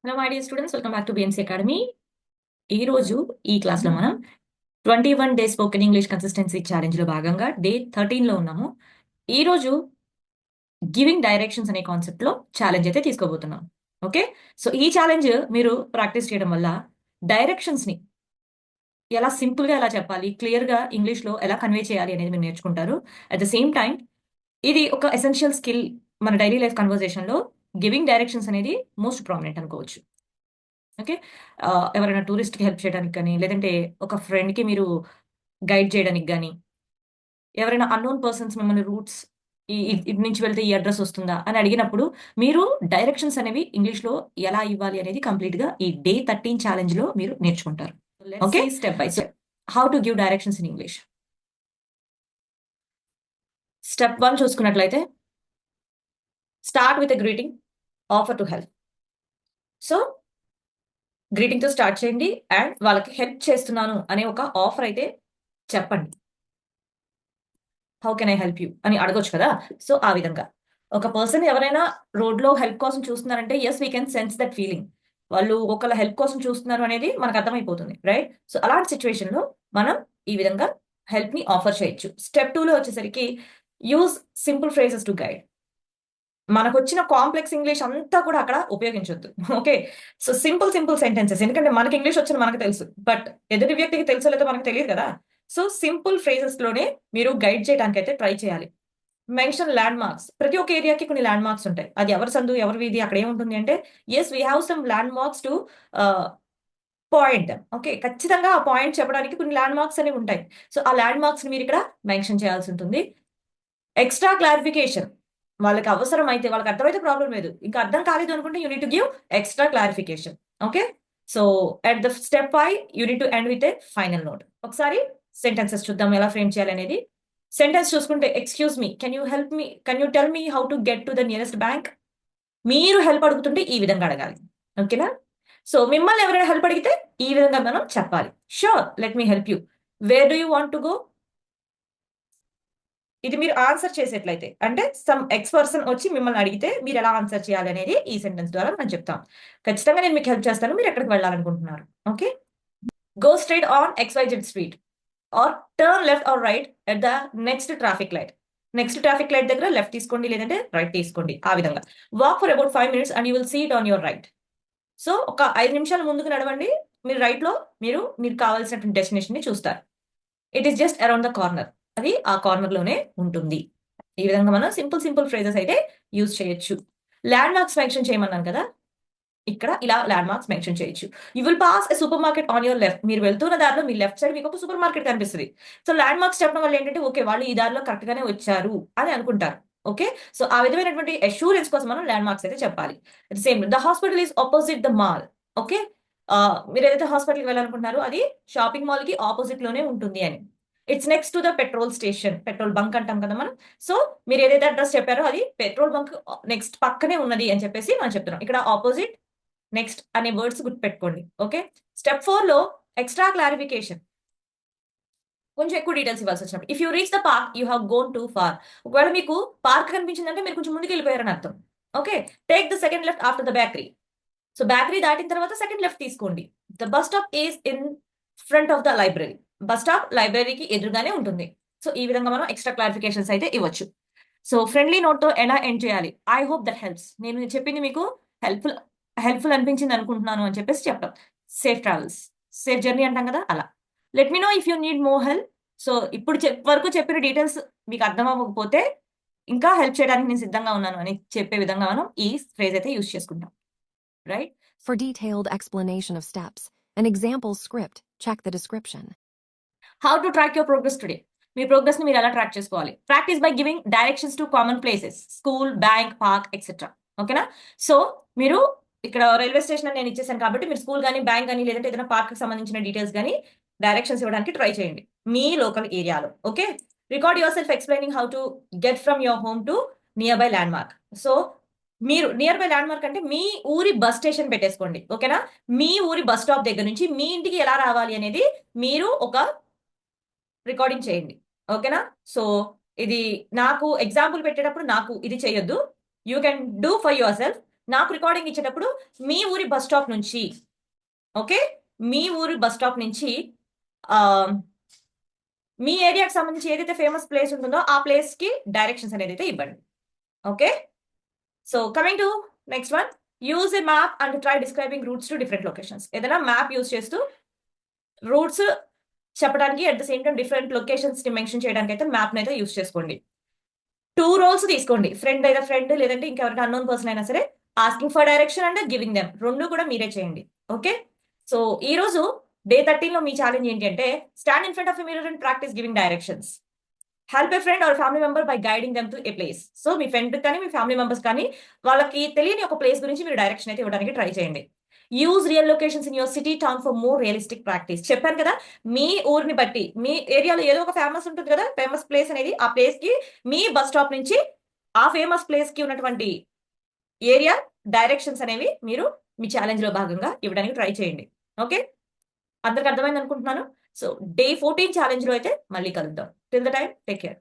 Hello my dear students, welcome back to BNC academy. ఈ రోజు ఈ క్లాస్లో మనం 21 డేస్ స్పోకెన్ ఇంగ్లీష్ కన్సిస్టెన్సీ ఛాలెంజ్లో భాగంగా డే 13లో ఉన్నాము. ఈ రోజు గివింగ్ డైరెక్షన్స్ అనే కాన్సెప్ట్లో ఛాలెంజ్ అయితే తీసుకోబోతున్నాం. ఓకే, సో ఈ ఛాలెంజ్ మీరు ప్రాక్టీస్ చేయడం వల్ల డైరెక్షన్స్ని ఎలా సింపుల్గా ఎలా చెప్పాలి, క్లియర్గా ఇంగ్లీష్లో ఎలా కన్వే చేయాలి అనేది మీరు నేర్చుకుంటారు. అట్ ద సేమ్ టైం ఇది ఒక ఎసెన్షియల్ స్కిల్ మన డైలీ లైఫ్ కన్వర్జేషన్లో. గివింగ్ డైరెక్షన్స్ అనేది మోస్ట్ ప్రామినెంట్ అనుకోవచ్చు. ఓకే, ఎవరైనా టూరిస్ట్‌కి హెల్ప్ చేయడానికి గానీ, లేదంటే ఒక ఫ్రెండ్‌కి మీరు గైడ్ చేయడానికి గానీ, ఎవరైనా అన్‌నోన్ పర్సన్స్ మిమ్మల్ని రూట్స్ ఇటు నుంచి వెళ్తే ఈ అడ్రెస్ వస్తుందా అని అడిగినప్పుడు, మీరు డైరెక్షన్స్ అనేవి ఇంగ్లీష్‌లో ఎలా ఇవ్వాలి అనేది కంప్లీట్‌గా ఈ డే 13 ఛాలెంజ్‌లో మీరు నేర్చుకుంటారు. Okay, step by step how to give directions in English. Step 1 చూసుకున్నట్లయితే, start with a greeting, offer to help. So గ్రీటింగ్‌తో స్టార్ట్ చేయండి అండ్ వాళ్ళకి హెల్ప్ చేస్తున్నాను అనే ఒక ఆఫర్ అయితే చెప్పండి. How can I help you అని అడగొచ్చు కదా. సో ఆ విధంగా ఒక పర్సన్ ఎవరైనా రోడ్లో హెల్ప్ కోసం చూస్తున్నారంటే yes we can sense that feeling. వాళ్ళు ఒకళ్ళ హెల్ప్ కోసం చూస్తున్నారు అనేది మనకు అర్థమైపోతుంది, రైట్? సో అలాంటి సిచ్యువేషన్ లో మనం ఈ విధంగా హెల్ప్ ని ఆఫర్ చేయొచ్చు. స్టెప్ 2 లో వచ్చేసరికి use simple phrases to guide. మనకొచ్చిన కాంప్లెక్స్ ఇంగ్లీష్ అంతా కూడా అక్కడ ఉపయోగించొద్దు. Okay, so simple simple sentences. ఎందుకంటే మనకి ఇంగ్లీష్ వచ్చిన మనకు తెలుసు, బట్ ఎదుటి వ్యక్తికి తెలుసో లేదో మనకు తెలియదు కదా. సో సింపుల్ ఫ్రేజెస్ లోనే మీరు గైడ్ చేయడానికి అయితే ట్రై చేయాలి. Mention land marks. ప్రతి ఒక్క ఏరియాకి కొన్ని ల్యాండ్ మార్క్స్ ఉంటాయి. అది ఎవరి సందు ఎవరి వీధి అక్కడ ఏముంటుంది అంటే, yes we have some landmarks to point. Okay, ఖచ్చితంగా ఆ పాయింట్ చెప్పడానికి కొన్ని ల్యాండ్ మార్క్స్ అనేవి ఉంటాయి. సో ఆ ల్యాండ్ మార్క్స్ ని మీరు ఇక్కడ మెన్షన్ చేయాల్సి ఉంటుంది. Extra clarification. వాళ్ళకి అవసరం అయితే, వాళ్ళకి అర్థమైతే ప్రాబ్లం లేదు. ఇంకా అర్థం కాలేదు అనుకుంటే you need to give extra clarification. Okay, so at the step 5 you need to end with a final note. ఒకసారి సెంటెన్సెస్ చూద్దాం ఎలా ఫ్రేమ్ చేయాలి అనేది. సెంటెన్స్ చూసుకుంటే, excuse me, can you help me, can you tell me how to get to the nearest bank. మీరు help అడుగుతుంటే ఈ విధంగా అడగాలి. ఓకేనా? సో మిమ్మల్ని ఎవరైనా హెల్ప్ అడిగితే ఈ విధంగా మనం చెప్పాలి. Sure, let me help you. Where do you want to go. ఇది మీరు ఆన్సర్ చేసేట్లయితే, అంటే సమ్ ఎక్స్ పర్సన్ వచ్చి మిమ్మల్ని అడిగితే మీరు ఎలా ఆన్సర్ చేయాలి అనేది ఈ సెంటెన్స్ ద్వారా మనం చెప్తాం. ఖచ్చితంగా నేను మీకు హెల్ప్ చేస్తాను, మీరు ఎక్కడికి వెళ్ళాలనుకుంటున్నారు. Okay, go straight on XYZ street or turn left or right at the next traffic light. Next traffic light దగ్గర లెఫ్ట్ తీసుకోండి, లేదంటే రైట్ తీసుకోండి. ఆ విధంగా walk for about 5 minutes and you will see it on your right. So ఒక 5 నిమిషాలు ముందుకు నడవండి, మీరు రైట్ లో మీరు కావాల్సినటువంటి డెస్టినేషన్ ని చూస్తారు. It is just around the corner. అది ఆ కార్నర్ లోనే ఉంటుంది. ఈ విధంగా మనం సింపుల్ సింపుల్ ఫ్రేజెస్ అయితే యూజ్ చేయొచ్చు. ల్యాండ్ మార్క్స్ మెన్షన్ చేయమన్నాను కదా, ఇక్కడ ఇలా ల్యాండ్ మార్క్స్ మెన్షన్ చేయొచ్చు. You will pass a super market on your left. మీరు వెళ్తున్న దారిలో మీ లెఫ్ట్ సైడ్ మీకు ఒక సూపర్ మార్కెట్ కనిపిస్తుంది. సో ల్యాండ్ మార్క్స్ చెప్పడం వల్ల ఏంటంటే, ఓకే వాళ్ళు ఈ దారిలో కరెక్ట్ గానే వచ్చారు అని అనుకుంటారు. ఓకే, సో ఆ విధమైనటువంటి అష్యూరెన్స్ కోసం మనం ల్యాండ్ మార్క్స్ అయితే చెప్పాలి. Same the hospital is opposite the mall. Okay, మీరు ఏదైతే హాస్పిటల్కి వెళ్ళాలనుకుంటున్నారో అది షాపింగ్ మాల్ కి ఆపోజిట్ లోనే ఉంటుంది అని. It's next to the petrol station. Petrol bunk అంటాం కదా మనం. సో మీరు ఏదైతే అడ్రస్ చెప్పారో అది పెట్రోల్ బంక్ నెక్స్ట్ పక్కనే ఉన్నది అని చెప్పేసి మనం చెప్తున్నాం. ఇక్కడ ఆపోజిట్, నెక్స్ట్ అనే వర్డ్స్ గుర్తుపెట్టుకోండి. ఓకే, స్టెప్ 4 లో ఎక్స్ట్రా క్లారిఫికేషన్. కొంచెం ఎక్కువ డీటెయిల్స్ ఇవ్వాల్సి వచ్చినప్పుడు, if you reach the park you have gone too far. ఒకవేళ మీకు పార్క్ కనిపించిందంటే మీరు కొంచెం ముందుకు వెళ్ళిపోయారని అర్థం. Okay, take the second left after the bakery. So bakery దాటిన తర్వాత సెకండ్ లెఫ్ట్ తీసుకోండి. The bus stop is in front of the library. Bus stop లైబ్రరీకి ఎదురుగానే ఉంటుంది. సో ఈ విధంగా మనం ఎక్స్ట్రా క్లారిఫికేషన్స్ అయితే ఇవ్వచ్చు. సో ఫ్రెండ్లీ నోట్ తో ఎలా ఎండ్ చేయాలి. I hope that helps. నేను చెప్పింది మీకు హెల్ప్ఫుల్ హెల్ప్ఫుల్ అనిపించింది అనుకుంటున్నాను అని చెప్పేసి చెప్తాం. సేఫ్ ట్రావెల్స్, సేఫ్ జర్నీ అంటాం కదా అలా. Let me know if you need more help. So ఇప్పుడు వరకు చెప్పిన డీటెయిల్స్ మీకు అర్థం అవ్వకపోతే, ఇంకా హెల్ప్ చేయడానికి నేను సిద్ధంగా ఉన్నాను అని చెప్పే విధంగా మనం ఈ ఫ్రేజ్ అయితే యూజ్ చేసుకుంటాం, right? For detailed explanation of steps, an example script, check the description. How to track your progress today. Me progress ని మీరు ఎలా ట్రాక్ చేసుకోవాలి. Practice by giving directions to common places, school, bank, park etcetera. ఓకేనా? So మీరు ఇక్కడ railway station అని నేను ఇచ్చేసాను కాబట్టి మీరు స్కూల్ కానీ, బ్యాంక్ కానీ, లేదంటే ఏదైనా పార్క్ కి సంబంధించిన డీటెయిల్స్ కానీ డైరెక్షన్స్ ఇవ్వడానికి ట్రై చేయండి మీ లోకల్ ఏరియాలో. Okay, record your self explaining how to get from your home to near by land mark. So మీరు నియర్ బై ల్యాండ్ మార్క్ అంటే మీ ఊరి బస్ స్టేషన్ పెట్టేసుకోండి. ఓకేనా? మీ ఊరి బస్ స్టాప్ దగ్గర నుంచి మీ ఇంటికి ఎలా రావాలి అనేది మీరు ఒక రికార్డింగ్ చేయండి. ఓకేనా? సో ఇది నాకు ఎగ్జాంపుల్ పెట్టేటప్పుడు నాకు ఇది చేయొద్దు. You can do for your self. నాకు రికార్డింగ్ ఇచ్చేటప్పుడు మీ ఊరి బస్ స్టాప్ నుంచి, ఓకే, మీ ఊరి బస్ స్టాప్ నుంచి ఆ, మీ ఏరియాకి సంబంధించి ఏదైతే ఫేమస్ ప్లేస్ ఉంటుందో ఆ ప్లేస్ కి డైరెక్షన్స్ అనేది అయితే ఇవ్వండి. Okay, so coming to next one, use a map and try describing roots to different locations. ఏదైనా మ్యాప్ యూజ్ చేస్తూ రూట్స్ చెప్పడానికి at the same time different locations ని మెన్షన్ చేయడానికి అయితే మ్యాప్ అయితే యూజ్ చేసుకోండి. 2 రోల్స్ తీసుకోండి, ఫ్రెండ్ అయినా ఫ్రెండ్, లేదంటే ఇంకెవరైనా అన్నోన్ పర్సన్ అయినా సరే, asking for direction and giving them, రెండు కూడా మీరే చేయండి. ఓకే, సో ఈ రోజు డే 13 లో మీ ఛాలెంజ్ ఏంటి అంటే, stand in front of a mirror and practice giving directions. Help a friend or family member by guiding them to A place. So me friend కానీ మీ ఫ్యామిలీ మెంబర్స్ కానీ వాళ్ళకి తెలియని ఒక ప్లేస్ గురించి మీరు డైరెక్షన్ అయితే ఇవ్వడానికి ట్రై చేయండి. Use real locations in your city town for more realistic practice. చెప్పాను కదా, మీ ఊరిని బట్టి మీ ఏరియాలో ఏదో ఒక ఫేమస్ ఉంటుంది కదా, ఫేమస్ ప్లేస్ అనేది, ఆ ప్లేస్ కి మీ బస్ స్టాప్ నుంచి ఆ ఫేమస్ ప్లేస్ కి ఉన్నటువంటి ఏరియా డైరెక్షన్స్ అనేవి మీరు మీ ఛాలెంజ్ లో భాగంగా ఇవ్వడానికి ట్రై చేయండి. ఓకే, అందరికి అర్థమైంది అనుకుంటున్నాను. సో డే 14 ఛాలెంజ్ లో అయితే మళ్ళీ కలుద్దాం. Till the time, take care.